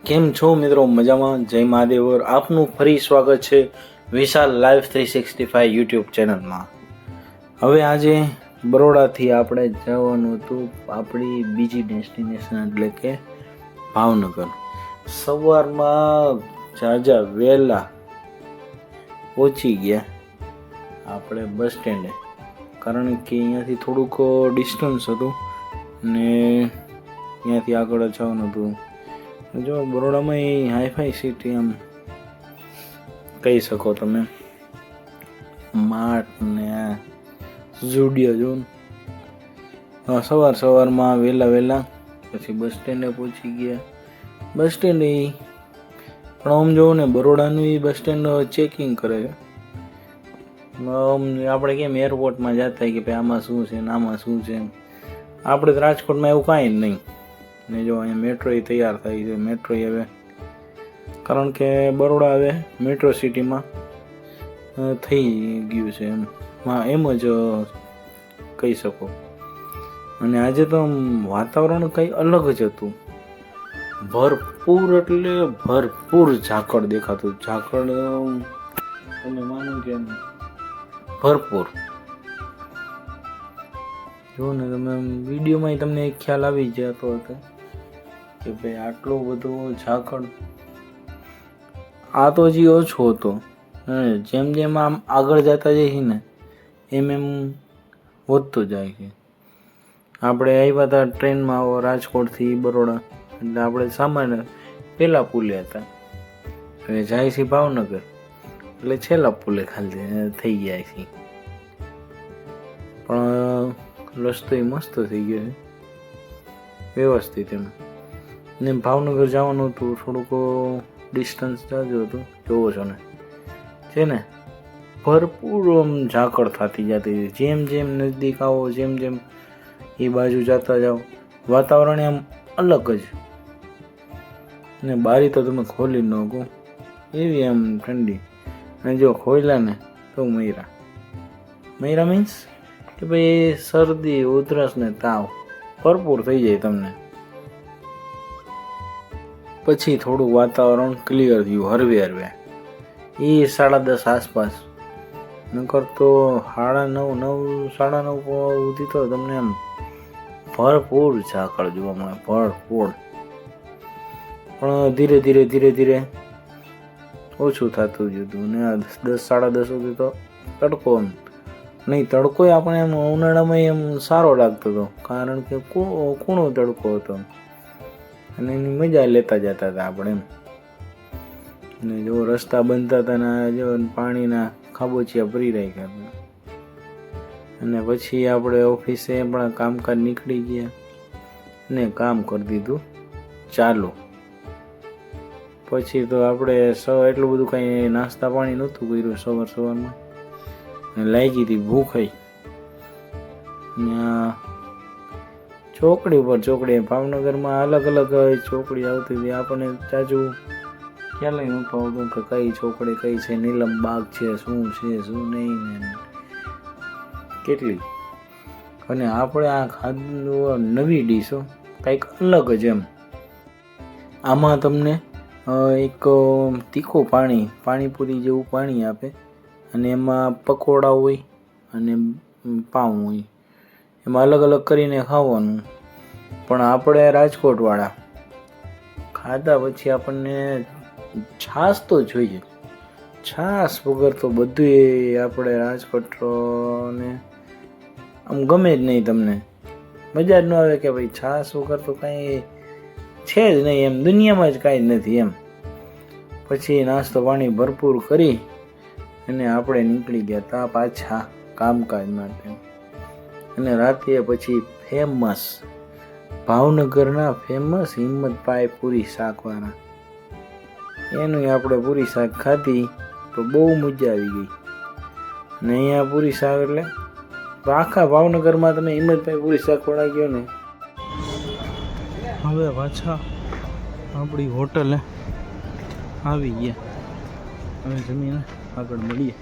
કેમ છો મિત્રો? મજામાં? જય મહાદેવ. આપનું ફરી સ્વાગત છે વિશાલ લાઈવ 365 યુટ્યુબ ચેનલમાં. હવે આજે બરોડાથી આપણે જવાનું હતું આપણી બીજી ડેસ્ટિનેશન એટલે કે ભાવનગર. સવારમાં ઝાઝા વહેલા પહોંચી ગયા આપણે બસ સ્ટેન્ડે, કારણ કે અહીંયાથી થોડુંક ડિસ્ટન્સ હતું ને અહીંયાથી આગળ જવાનું હતું. જો બરોડામાં એ હાઈફાઈ સિટી એમ કહી શકો તમે, માર્ટ ને ઝુડિયો જો સવારમાં વહેલા પછી બસ સ્ટેન્ડે પહોંચી ગયા. બસ સ્ટેન્ડ પણ આમ જોવો ને બરોડાનું એ બસ સ્ટેન્ડ ચેકિંગ કરે છે. આપણે કેમ એરપોર્ટમાં જતા કે ભાઈ આમાં શું છે ને આમાં શું છે, આપણે તો રાજકોટમાં એવું કાંઈ જ નહીં. ને જો અહીંયા મેટ્રો તૈયાર થાય છે. મેટ્રો હવે કારણ કે બરોડા હવે મેટ્રો સિટીમાં થઈ ગયું છે એમ જ કહી શકો. અને આજે તો વાતાવરણ કંઈ અલગ જ હતું. ભરપૂર એટલે ભરપૂર ઝાકળ દેખાતું. ઝાકળ તમે માનો કે ભરપૂર. જો ને તમે વિડીયોમાં તમને એક ખ્યાલ આવી જતો હતો કે ભાઈ આટલો બધો ઝાકળ. આ તો હજી ઓછો હતો, જેમ જેમ આમ આગળ જતા જઈએ ને એમ વધતો જાય છે. આપણે આવ્યા હતા ટ્રેનમાં રાજકોટથી બરોડા, એટલે આપણે સામાન્ય પહેલા પુલે હતા. હવે જાય છે ભાવનગર એટલે છેલ્લા પુલે ખાલી થઈ ગયા છે. પણ રસ્તો મસ્ત થઈ ગયો છે, વ્યવસ્થિત એમ. ને ભાવનગર જવાનું હતું, થોડુંક ડિસ્ટન્સ જાજુ હતું. જોવો છો ને છે ને ભરપૂર આમ ઝાકળ થતી જતી. જેમ જેમ નજદીક આવો, જેમ જેમ એ બાજુ જતા જાઓ, વાતાવરણ એમ અલગ જ. ને બારી તો તમે ખોલી ન શકો એવી એમ ઠંડી. અને જો ખોલ્યા ને તો મૈરા મીન્સ કે ભાઈ શરદી, ઉધરસ ને તાવ ભરપૂર થઈ જાય તમને. પછી થોડું વાતાવરણ ક્લિયર થયું હરવે એ 10:30 આસપાસ. નકર તો 9:30 સુધી તો તમને એમ ભરપૂર ઝાકળ જોવા મળે, ભરપૂર. પણ ધીરે ધીરે ઓછું થતું જતું ને 10-10:30 સુધી તો તડકો નહીં. તડકો આપણે એમ ઉનાળામાં એમ સારો લાગતો હતો, કારણ કે કૂણો તડકો હતો અને એની મજા લેતા જતા હતા આપણે એમ. ને જો રસ્તા બનતા હતા ને જો પાણીના ખાબોચિયા ભરી રાખ્યા હતા. અને પછી આપણે ઓફિસે પણ કામકાજ નીકળી ગયા ને કામ કરી દીધું ચાલુ. પછી તો આપણે એટલું બધું કાંઈ નાસ્તા પાણી નહોતું કર્યું સવારમાં. લાગી હતી ભૂખ. ચોકડી ઉપર ચોકડી, ભાવનગરમાં અલગ અલગ ચોકડી આવતી હતી. આપણને જાજુ ખ્યાલ નહોતો આવતો કે કઈ ચોકડી કઈ છે, નીલમ બાગ છે, શું છે શું નહીં, કેટલી. અને આપણે આ ખાધું નવી ડીશો કંઈક અલગ જ એમ. આમાં તમને એક તીખું પાણીપુરી જેવું પાણી આપે અને એમાં પકોડા હોય અને પાઉં હોય. એમાં અલગ અલગ કરીને ખાવાનું. પણ આપણે રાજકોટવાળા ખાધા પછી આપણને છાશ તો જોઈએ. છાશ વગર તો બધું આપણે રાજકોટને આમ ગમે જ નહીં. તમને મજા જ ન આવે કે ભાઈ છાશ વગર તો કાંઈ છે જ નહીં એમ, દુનિયામાં જ કાંઈ જ નથી એમ. પછી નાસ્તો પાણી ભરપૂર કરી અને આપણે નીકળી ગયા હતા પાછા કામકાજ માટે. અને રાતે પછી ફેમસ ભાવનગરના ફેમસ હિંમતભાઈ પૂરી શાકવાળા, એનું આપણે પૂરી શાક ખાધી તો બહુ મજા આવી ગઈ. અને અહીંયા પૂરી શાક એટલે આખા ભાવનગરમાં તમે હિંમતભાઈ પૂરી શાકવાળા ગયો ને. હવે પાછા આપણી હોટલે આવી ગયા. હવે જમીને આગળ મળીએ.